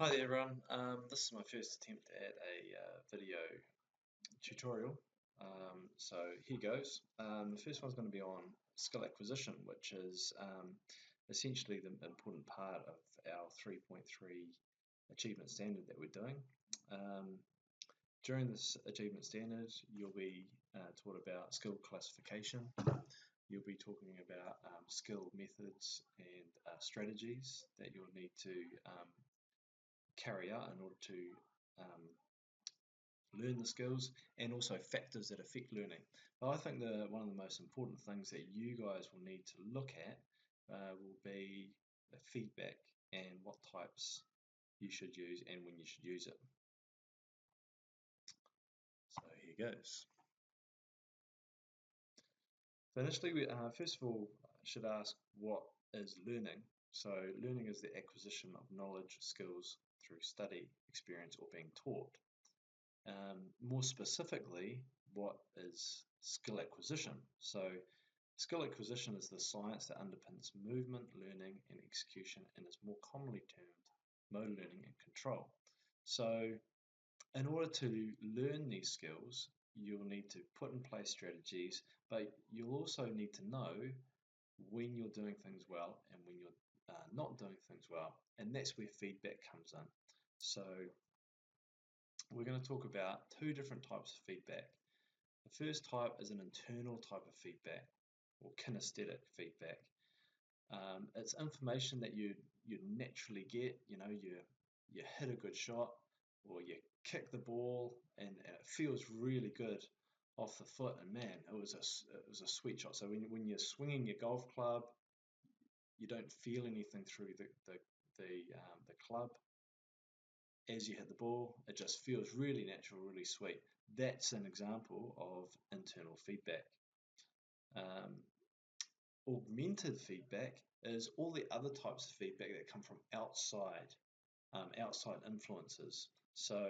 Hi there everyone, this is my first attempt at a video tutorial, so here goes. The first one's going to be on skill acquisition, which is essentially the important part of our 3.3 achievement standard that we're doing. During this achievement standard, you'll be taught about skill classification. You'll be talking about skill methods and strategies that you'll need to carry out in order to um, learn the skills, and also factors that affect learning. But I think one of the most important things that you guys will need to look at will be the feedback and what types you should use and when you should use it. So here goes. So initially, first of all, should ask what is learning. So learning is the acquisition of knowledge, skills through study, experience, or being taught. More specifically, what is skill acquisition? So skill acquisition is the science that underpins movement, learning, and execution, and is more commonly termed motor learning and control. So in order to learn these skills, you'll need to put in place strategies, but you'll also need to know when you're doing things well and when you're not doing things well, and that's where feedback comes in. So we're going to talk about two different types of feedback. The first type is an internal type of feedback, or kinesthetic feedback. It's information that you naturally get. You hit a good shot, or you kick the ball, and it feels really good off the foot. And man, it was a sweet shot. So when you're swinging your golf club, you don't feel anything through the club as you hit the ball. It just feels really natural, really sweet. That's an example of internal feedback. Augmented feedback is all the other types of feedback that come from outside influences. So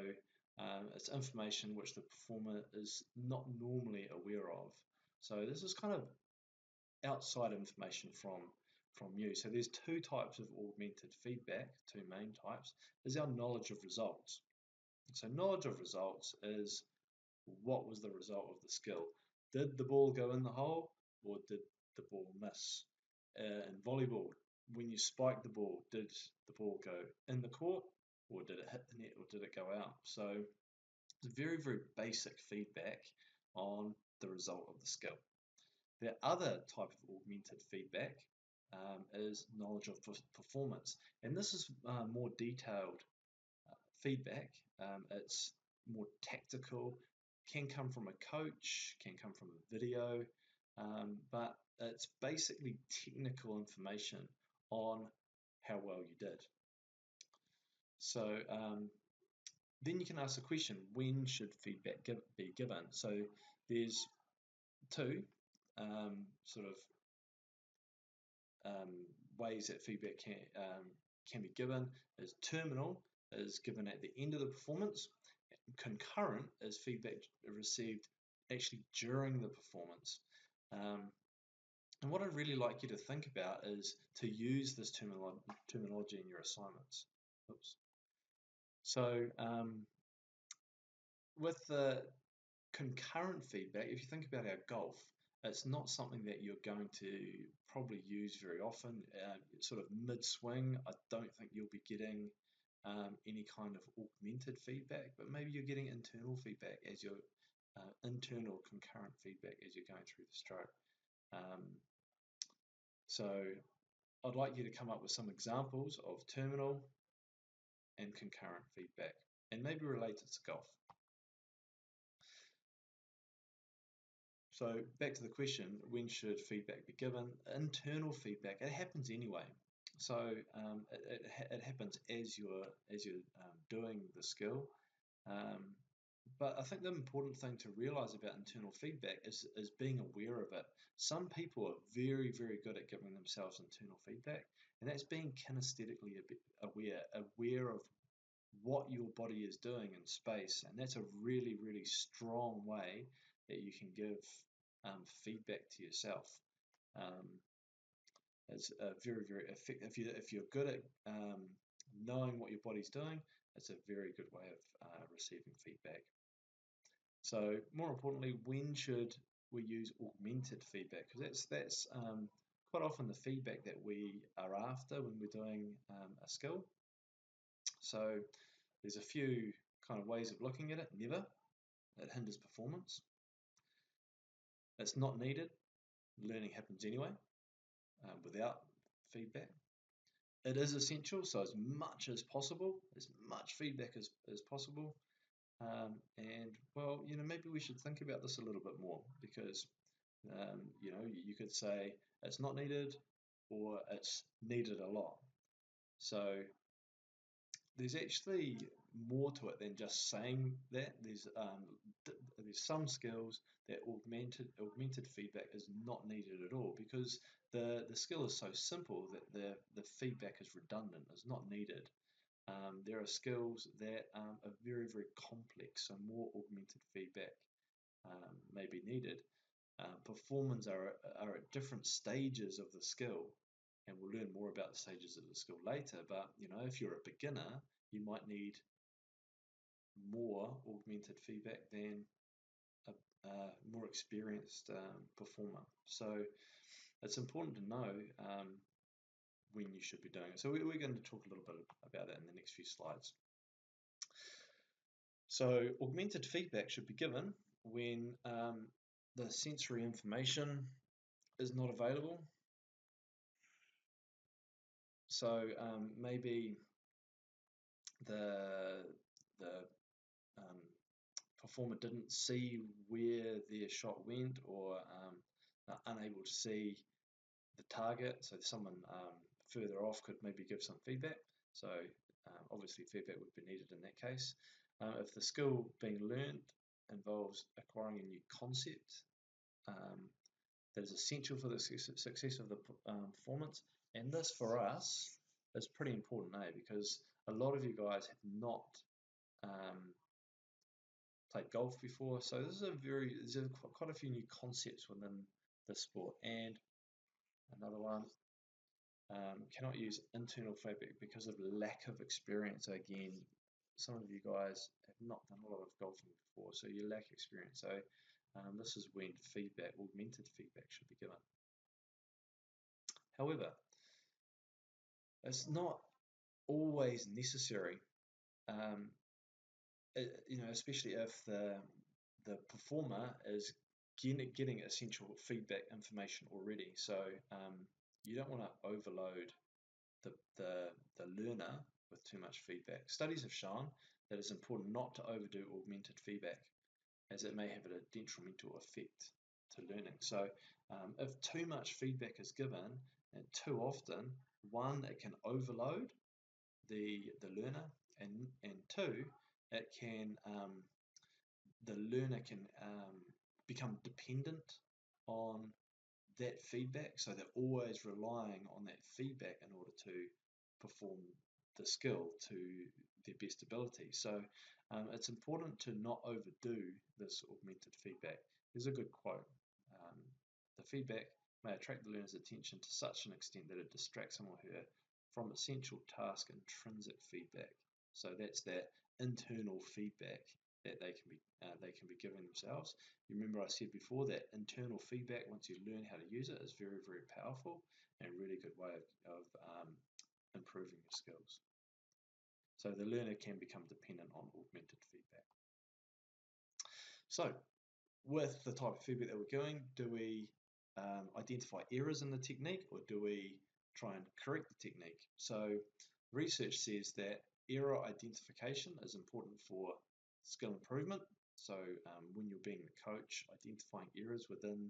it's information which the performer is not normally aware of. So this is kind of outside information from you. So there's two types of augmented feedback, two main types. There's our knowledge of results. So knowledge of results is what was the result of the skill. Did the ball go in the hole, or did the ball miss? In volleyball, when you spike the ball, did the ball go in the court, or did it hit the net, or did it go out? So it's very, very basic feedback on the result of the skill. The other type of augmented feedback is knowledge of performance, and this is more detailed feedback. It's more tactical, can come from a coach, can come from a video, but it's basically technical information on how well you did. So then you can ask the question, when should feedback be given? So there's two sort of ways that feedback can be given. Is terminal is given at the end of the performance. Concurrent is feedback received actually during the performance. And what I'd really like you to think about is to use this terminology in your assignments. Oops. So with the concurrent feedback, if you think about our golf, it's not something that you're going to probably use very often. Sort of mid-swing, I don't think you'll be getting any kind of augmented feedback, but maybe you're getting internal feedback as your internal concurrent feedback as you're going through the stroke. So I'd like you to come up with some examples of terminal and concurrent feedback, and maybe related to golf. So back to the question, when should feedback be given? Internal feedback, it happens anyway. So it happens as you're doing the skill. But I think the important thing to realize about internal feedback is being aware of it. Some people are very, very good at giving themselves internal feedback, and that's being kinesthetically aware of what your body is doing in space. And that's a really, really strong way that you can give feedback to yourself. It's very, very effective. If you're good at knowing what your body's doing, it's a very good way of receiving feedback. So more importantly, when should we use augmented feedback? Because that's quite often the feedback that we are after when we're doing a skill. So there's a few kind of ways of looking at it. Never. It hinders performance. It's not needed. Learning happens anyway without feedback. It is essential, so as much as possible, as much feedback as possible. And well, maybe we should think about this a little bit more because, you could say it's not needed or it's needed a lot. So there's actually more to it than just saying that. There's some skills that augmented feedback is not needed at all because the skill is so simple that the feedback is redundant, is not needed. There are skills that are very, very complex, so more augmented feedback may be needed. Performers are at different stages of the skill, and we'll learn more about the stages of the skill later. But if you're a beginner, you might need more augmented feedback than a more experienced performer. So it's important to know when you should be doing it. So we're going to talk a little bit about that in the next few slides. So augmented feedback should be given when the sensory information is not available. So maybe the performer didn't see where their shot went, or are unable to see the target. So someone further off could maybe give some feedback. So obviously feedback would be needed in that case. If the skill being learned involves acquiring a new concept that is essential for the success of the performance, and this for us is pretty important, because a lot of you guys have not played golf before, so there's quite a few new concepts within the sport. And another one, cannot use internal feedback because of lack of experience. So again, some of you guys have not done a lot of golfing before, so you lack experience. So this is when augmented feedback should be given. However, it's not always necessary, especially if the performer is getting essential feedback information already. So you don't want to overload the learner with too much feedback. Studies have shown that it's important not to overdo augmented feedback, as it may have a detrimental effect to learning. So if too much feedback is given and too often, one, it can overload the learner, and two, it can the learner can become dependent on that feedback, so they're always relying on that feedback in order to perform the skill to their best ability. So it's important to not overdo this augmented feedback. There's a good quote. The feedback may attract the learner's attention to such an extent that it distracts him or her from essential task intrinsic feedback. So that's that internal feedback that they can be giving themselves. You remember I said before that internal feedback, once you learn how to use it, is very, very powerful and a really good way of improving your skills. So the learner can become dependent on augmented feedback. So with the type of feedback that we're doing, do we identify errors in the technique, or do we try and correct the technique? So research says that error identification is important for skill improvement. So when you're being the coach, identifying errors within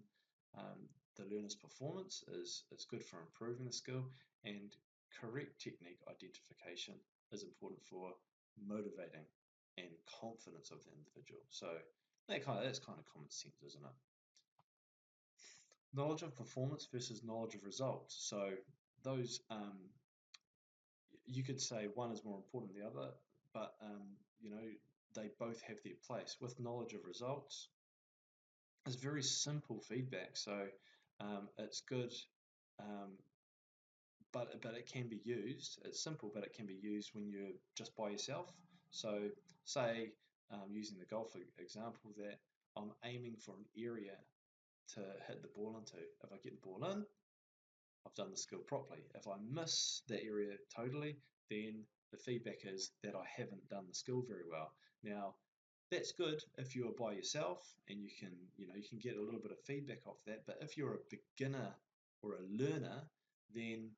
the learner's performance is good for improving the skill, and correct technique identification is important for motivating and confidence of the individual. So that's kind of common sense, isn't it? Knowledge of performance versus knowledge of results. So those, you could say one is more important than the other, but they both have their place. With knowledge of results, it's very simple feedback. So it's good but it can be used. It's simple, but it can be used when you're just by yourself. So say, using the golf example, that I'm aiming for an area to hit the ball into. If I get the ball in, I've done the skill properly. If I miss that area totally, then the feedback is that I haven't done the skill very well. Now, that's good if you're by yourself and you can get a little bit of feedback off that. But if you're a beginner or a learner, then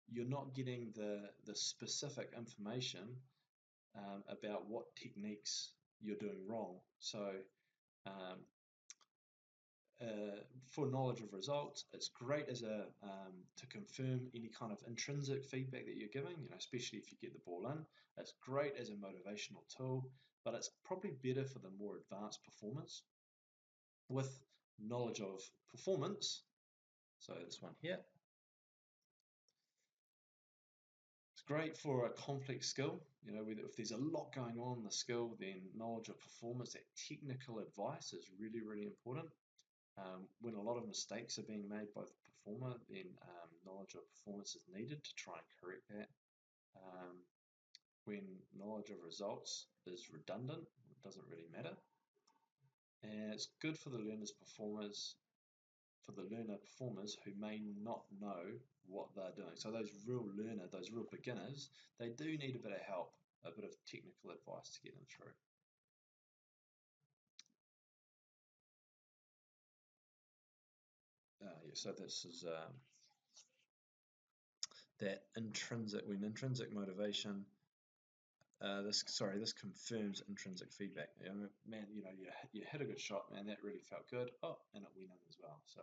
you're not getting the specific information about what techniques you're doing wrong. So um, for knowledge of results, it's great as to confirm any kind of intrinsic feedback that you're giving, especially if you get the ball in. It's great as a motivational tool, but it's probably better for the more advanced performers with knowledge of performance. So this one here. It's great for a complex skill. If there's a lot going on in the skill, then knowledge of performance, that technical advice is really, really important. When a lot of mistakes are being made by the performer, then knowledge of performance is needed to try and correct that. When knowledge of results is redundant, it doesn't really matter. And it's good for the learner performers who may not know what they're doing. So those real beginners, they do need a bit of help, a bit of technical advice to get them through. So this is that intrinsic motivation. This confirms intrinsic feedback. Man, you hit a good shot, man. That really felt good. Oh, and it went in as well. So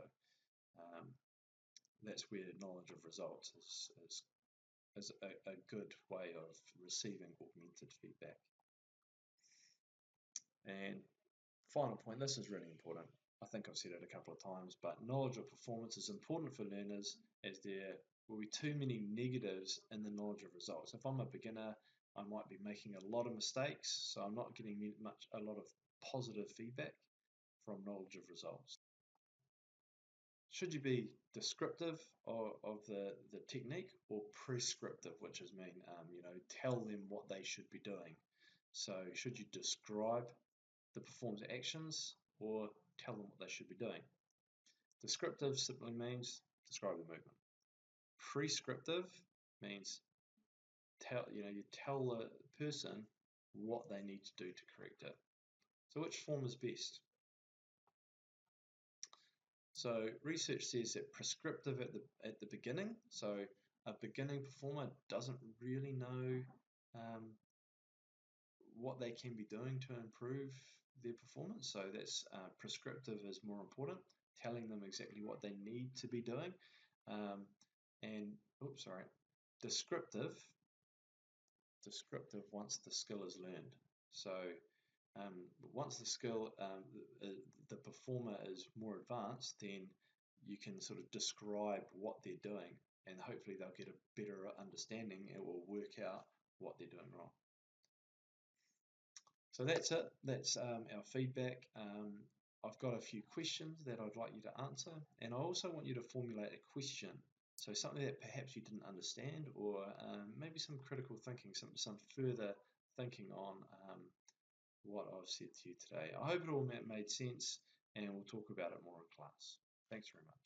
that's where knowledge of results is a good way of receiving augmented feedback. And final point, this is really important. I think I've said it a couple of times, but knowledge of performance is important for learners, as there will be too many negatives in the knowledge of results. If I'm a beginner, I might be making a lot of mistakes, so I'm not getting a lot of positive feedback from knowledge of results. Should you be descriptive of the technique, or prescriptive, which is mean, tell them what they should be doing? So should you describe the performance actions or tell them what they should be doing? Descriptive simply means describe the movement. Prescriptive means you tell the person what they need to do to correct it. So which form is best? So research says that prescriptive at the beginning. So a beginning performer doesn't really know what they can be doing to improve their performance. So that's prescriptive is more important, telling them exactly what they need to be doing. Descriptive once the skill is learned. So once the skill, the performer is more advanced, then you can sort of describe what they're doing, and hopefully they'll get a better understanding and will work out what they're doing wrong. So that's it. That's our feedback. I've got a few questions that I'd like you to answer, and I also want you to formulate a question. So something that perhaps you didn't understand, or maybe some critical thinking, some further thinking on what I've said to you today. I hope it all made sense, and we'll talk about it more in class. Thanks very much.